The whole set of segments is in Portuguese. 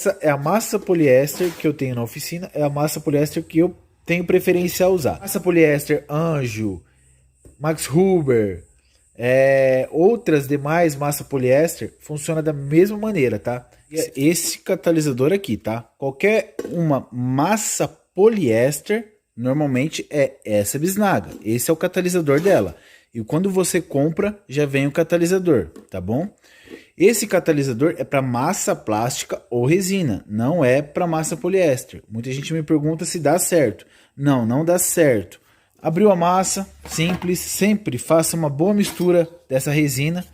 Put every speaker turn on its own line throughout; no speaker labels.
Essa é a massa poliéster que eu tenho na oficina, é a massa poliéster que eu tenho preferência a usar. Massa poliéster Anjo, Max Huber, outras demais massa poliéster funciona da mesma maneira, tá? Esse catalisador aqui, tá? Qualquer uma massa poliéster normalmente é essa bisnaga. Esse é o catalisador dela. E quando você compra, já vem o catalisador, tá bom? Esse catalisador é para massa plástica ou resina, não é para massa poliéster. Muita gente me pergunta se dá certo. Não, não dá certo. Abriu a massa, simples, sempre faça uma boa mistura dessa resina.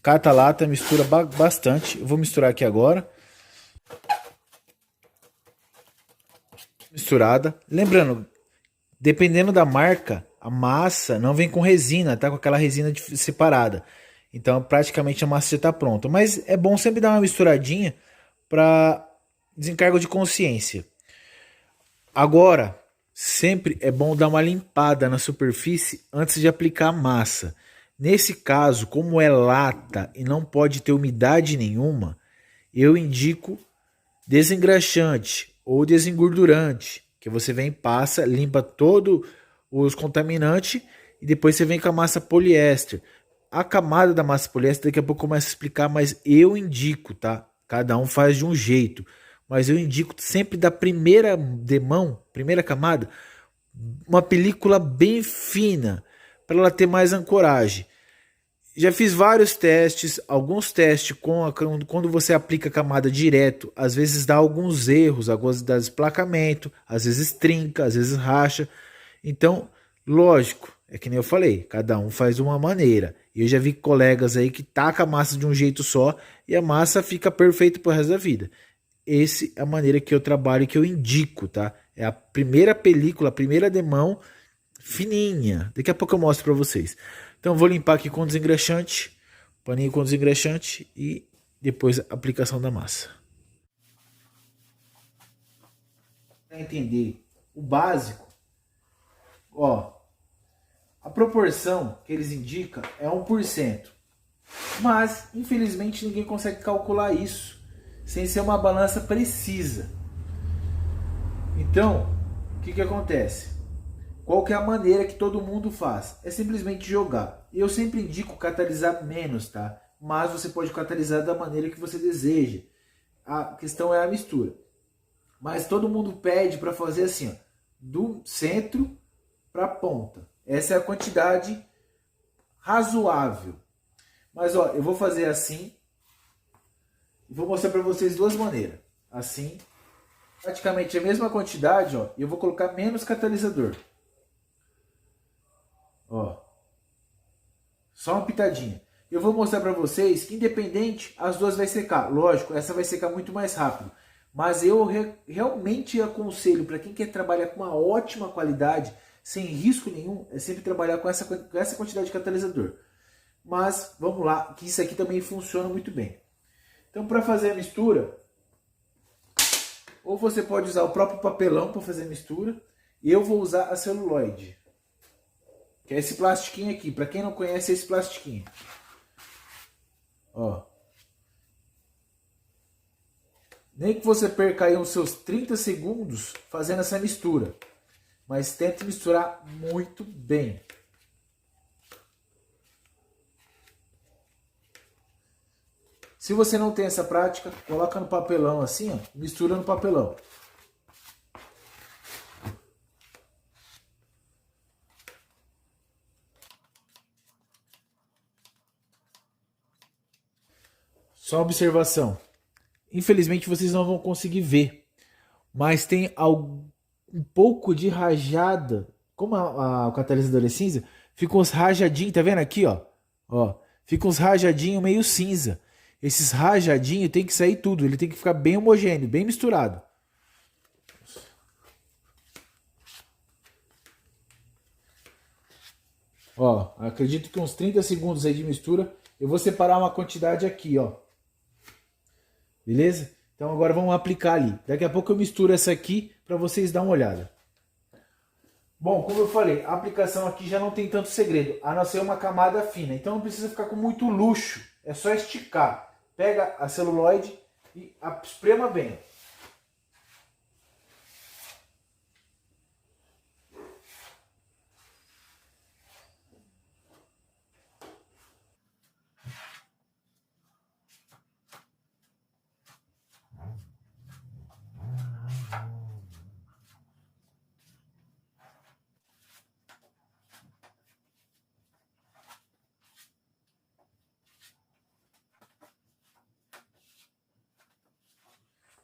Cata a lata, mistura bastante. Eu vou misturar aqui agora. Misturada. Lembrando, dependendo da marca, a massa não vem com resina, tá? Com aquela resina separada. Então, praticamente a massa já está pronta. Mas é bom sempre dar uma misturadinha para desencargo de consciência. Agora, sempre é bom dar uma limpada na superfície antes de aplicar a massa. Nesse caso, como é lata e não pode ter umidade nenhuma, eu indico desengraxante ou desengordurante, que você vem, passa, limpa todo os contaminantes e depois você vem com a massa poliéster. A camada da massa poliéster daqui a pouco eu começo a explicar, mas eu indico, tá? Cada um faz de um jeito, mas eu indico sempre da primeira demão, primeira camada, uma película bem fina, para ela ter mais ancoragem. Já fiz vários testes, alguns testes quando você aplica a camada direto, às vezes dá alguns erros, alguns dá desplacamento, às vezes trinca, às vezes racha. Então, lógico, é que nem eu falei, cada um faz de uma maneira. Eu já vi colegas aí que tacam a massa de um jeito só e a massa fica perfeita pro resto da vida. Essa é a maneira que eu trabalho e que eu indico, tá? É a primeira película, a primeira demão fininha. Daqui a pouco eu mostro para vocês. Então vou limpar aqui com desengraxante, paninho com desengraxante e depois a aplicação da massa. Para entender o básico, ó, a proporção que eles indicam é 1%. Mas, infelizmente, ninguém consegue calcular isso sem ser uma balança precisa. Então, o que acontece? Qual que é a maneira que todo mundo faz? É simplesmente jogar. Eu sempre indico catalisar menos, tá? Mas você pode catalisar da maneira que você deseja. A questão é a mistura. Mas todo mundo pede para fazer assim, ó, do centro para a ponta. Essa é a quantidade razoável. Mas ó, eu vou fazer assim. E vou mostrar para vocês duas maneiras. Assim, praticamente a mesma quantidade, ó. E eu vou colocar menos catalisador. Ó, só uma pitadinha. Eu vou mostrar para vocês que independente, as duas vai secar. Lógico, essa vai secar muito mais rápido. Mas eu realmente aconselho para quem quer trabalhar com uma ótima qualidade, sem risco nenhum, é sempre trabalhar com essa quantidade de catalisador. Mas vamos lá, que isso aqui também funciona muito bem. Então, para fazer a mistura, ou você pode usar o próprio papelão para fazer a mistura, e eu vou usar a celuloide. Que é esse plastiquinho aqui. Para quem não conhece, é esse plastiquinho. Ó. Nem que você perca aí uns seus 30 segundos fazendo essa mistura. Mas tente misturar muito bem. Se você não tem essa prática, coloca no papelão assim, ó, mistura no papelão. Só uma observação. Infelizmente vocês não vão conseguir ver, mas tem um pouco de rajada. Como o catalisador é cinza, fica uns rajadinhos, tá vendo aqui, ó? Ó, fica uns rajadinhos meio cinza. Esses rajadinhos tem que sair tudo, ele tem que ficar bem homogêneo, bem misturado. Ó, acredito que uns 30 segundos aí de mistura. Eu vou separar uma quantidade aqui, ó. Beleza? Então agora vamos aplicar ali. Daqui a pouco eu misturo essa aqui para vocês dar uma olhada. Bom, como eu falei, a aplicação aqui já não tem tanto segredo, a não ser uma camada fina. Então não precisa ficar com muito luxo, é só esticar. Pega a celuloide, E esprema bem.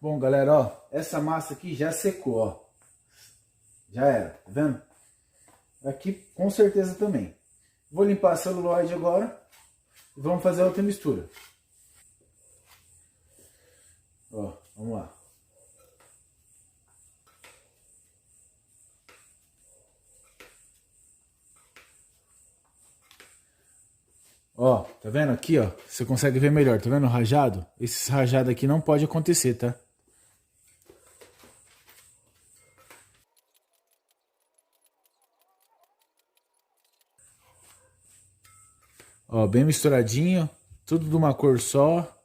Bom, galera, ó, essa massa aqui já secou, ó. Já era, tá vendo? Aqui com certeza também. Vou limpar a celulose agora e vamos fazer outra mistura. Ó, vamos lá. Ó, tá vendo aqui, ó? Você consegue ver melhor, tá vendo o rajado? Esse rajado aqui não pode acontecer, tá? Ó, bem misturadinho, tudo de uma cor só.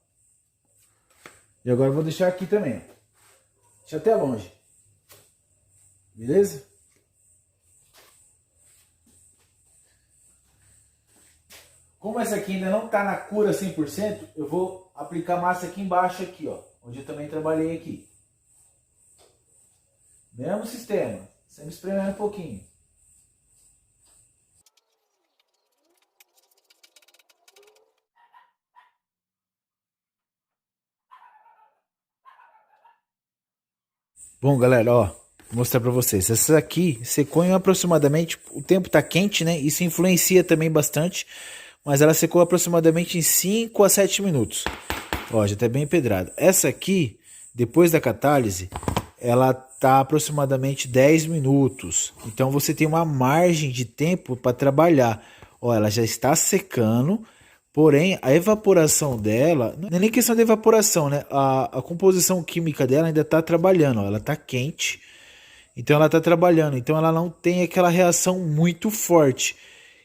E agora eu vou deixar aqui também, ó. Deixa até longe. Beleza? Como essa aqui ainda não tá na cura 100%, eu vou aplicar massa aqui embaixo, aqui, ó. Onde eu também trabalhei aqui. Mesmo sistema, sempre espremendo um pouquinho. Bom, galera, ó, vou mostrar pra vocês. Essa aqui secou em aproximadamente, o tempo tá quente, né? Isso influencia também bastante, mas ela secou aproximadamente em 5 a 7 minutos. Ó, já tá bem pedrada. Essa aqui, depois da catálise, ela tá aproximadamente 10 minutos. Então você tem uma margem de tempo para trabalhar. Ó, ela já está secando, porém a evaporação dela, não é nem questão de evaporação, né? A composição química dela ainda está trabalhando, ó, ela está quente. Então ela está trabalhando, então ela não tem aquela reação muito forte.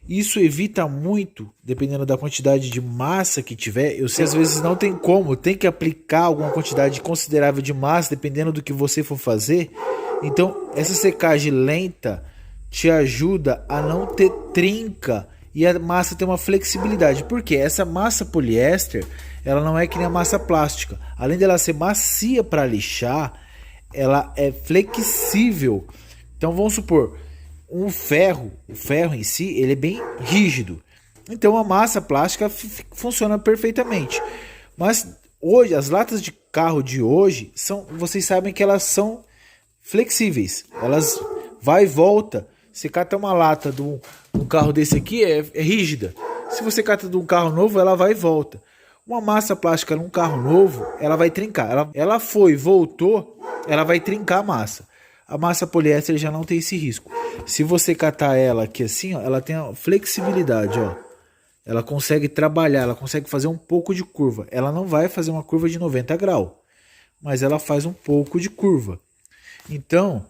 Isso evita muito, dependendo da quantidade de massa que tiver. Eu sei às vezes não tem como, tem que aplicar alguma quantidade considerável de massa, dependendo do que você for fazer. Então essa secagem lenta te ajuda a não ter trinca e a massa ter uma flexibilidade. Porque essa massa poliéster, ela não é que nem a massa plástica. Além dela ser macia para lixar, ela é flexível. Então vamos supor, o ferro em si, ele é bem rígido. Então a massa plástica funciona perfeitamente. Mas hoje, as latas de carro de hoje, vocês sabem que elas são flexíveis. Elas vai e volta. Você cata uma lata de um carro desse aqui, é rígida. Se você cata de um carro novo, ela vai e volta. Uma massa plástica num carro novo, ela vai trincar. Ela foi, voltou, ela vai trincar a massa. A massa poliéster já não tem esse risco. Se você catar ela aqui assim, ó, ela tem a flexibilidade, ó. Ela consegue trabalhar, ela consegue fazer um pouco de curva. Ela não vai fazer uma curva de 90 graus, mas ela faz um pouco de curva. Então,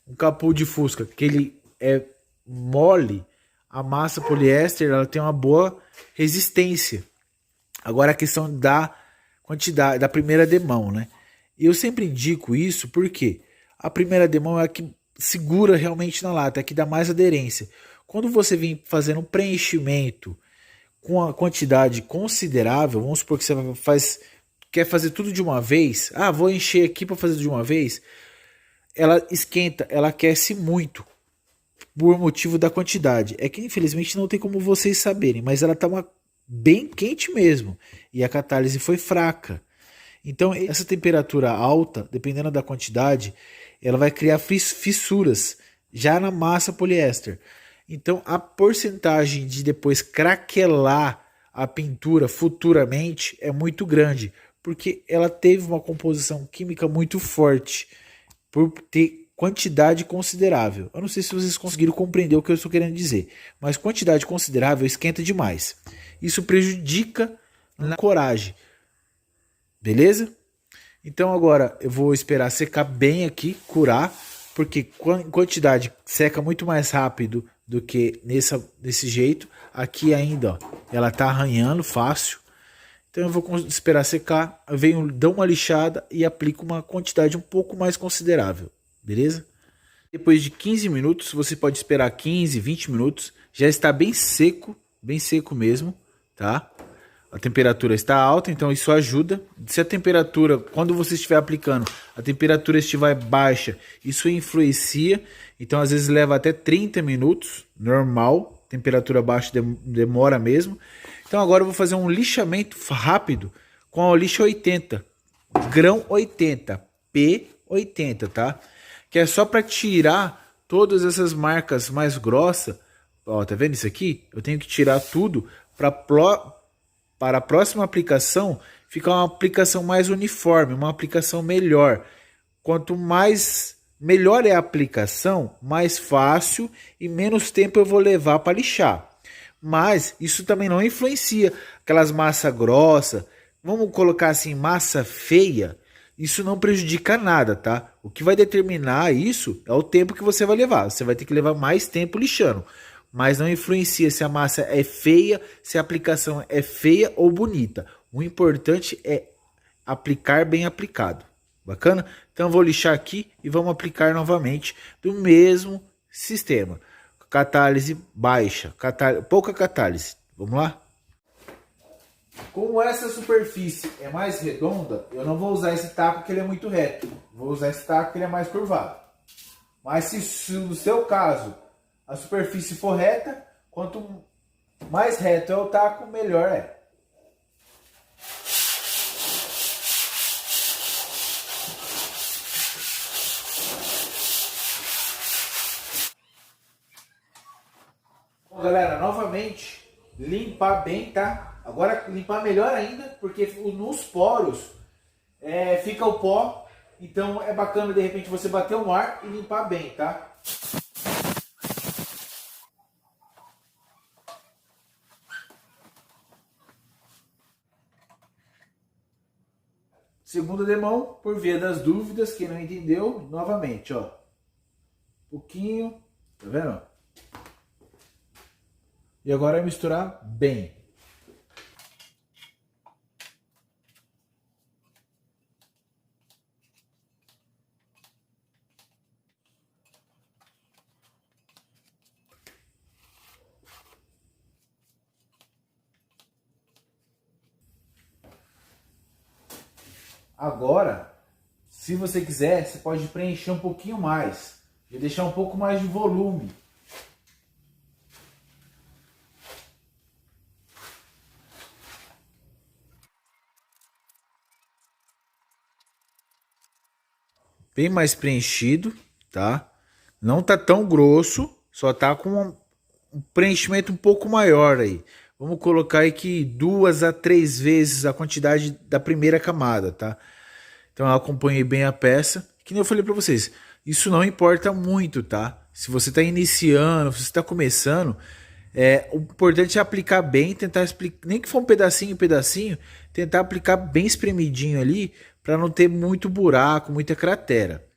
um capô de Fusca que ele é mole, a massa poliéster ela tem uma boa resistência. Agora a questão da quantidade, da primeira demão, né? Eu sempre indico isso porque a primeira demão é a que segura realmente na lata, é a que dá mais aderência. Quando você vem fazendo um preenchimento com a quantidade considerável, vamos supor que você quer fazer tudo de uma vez. Ah, vou encher aqui para fazer de uma vez. Ela esquenta, ela aquece muito por motivo da quantidade. É que infelizmente não tem como vocês saberem, mas ela tá bem quente mesmo e a catálise foi fraca. Então essa temperatura alta, dependendo da quantidade, ela vai criar fissuras já na massa poliéster. Então a porcentagem de depois craquelar a pintura futuramente é muito grande, porque ela teve uma composição química muito forte, por ter quantidade considerável. Eu não sei se vocês conseguiram compreender o que eu estou querendo dizer, mas quantidade considerável esquenta demais. Isso prejudica na coragem. Beleza? Então agora eu vou esperar secar bem aqui, curar, porque quantidade seca muito mais rápido do que desse jeito. Aqui ainda, ó, ela tá arranhando fácil. Então eu vou esperar secar, eu venho, dou uma lixada e aplico uma quantidade um pouco mais considerável, beleza? Depois de 15 minutos, você pode esperar 15, 20 minutos, já está bem seco mesmo, tá? A temperatura está alta, então isso ajuda. Se a temperatura, quando você estiver aplicando, a temperatura estiver baixa, isso influencia. Então às vezes leva até 30 minutos, normal, temperatura baixa demora mesmo. Então agora eu vou fazer um lixamento rápido com a lixa 80, grão 80, P80, tá? Que é só para tirar todas essas marcas mais grossas. Ó, tá vendo isso aqui? Eu tenho que tirar tudo para a próxima aplicação ficar uma aplicação mais uniforme, uma aplicação melhor. Quanto mais melhor é a aplicação, mais fácil e menos tempo eu vou levar para lixar. Mas isso também não influencia aquelas massa grossa. Vamos colocar assim, massa feia. Isso não prejudica nada, tá? O que vai determinar isso é o tempo que você vai levar. Você vai ter que levar mais tempo lixando. Mas não influencia se a massa é feia, se a aplicação é feia ou bonita. O importante é aplicar bem aplicado. Bacana? Então eu vou lixar aqui e vamos aplicar novamente do mesmo sistema. Catálise baixa, pouca catálise. Vamos lá? Como essa superfície é mais redonda, eu não vou usar esse taco que ele é muito reto. Vou usar esse taco que ele é mais curvado. Mas se no seu caso a superfície for reta, quanto mais reto é o taco, melhor é. Bom, galera, novamente, limpar bem, tá? Agora limpar melhor ainda, porque nos poros fica o pó. Então é bacana de repente você bater um ar e limpar bem, tá? Segunda demão, por via das dúvidas, quem não entendeu, novamente, ó. Um pouquinho, tá vendo? E agora é misturar bem. Agora, se você quiser, você pode preencher um pouquinho mais e deixar um pouco mais de volume. Bem mais preenchido, tá? Não tá tão grosso, só tá com um preenchimento um pouco maior aí. Vamos colocar aí que 2 a 3 vezes a quantidade da primeira camada, tá? Então eu acompanhei bem a peça. Que nem eu falei para vocês, isso não importa muito, tá? Se você está iniciando, se você está começando, o importante é aplicar bem, tentar explicar, nem que for um pedacinho, tentar aplicar bem espremidinho ali, para não ter muito buraco, muita cratera.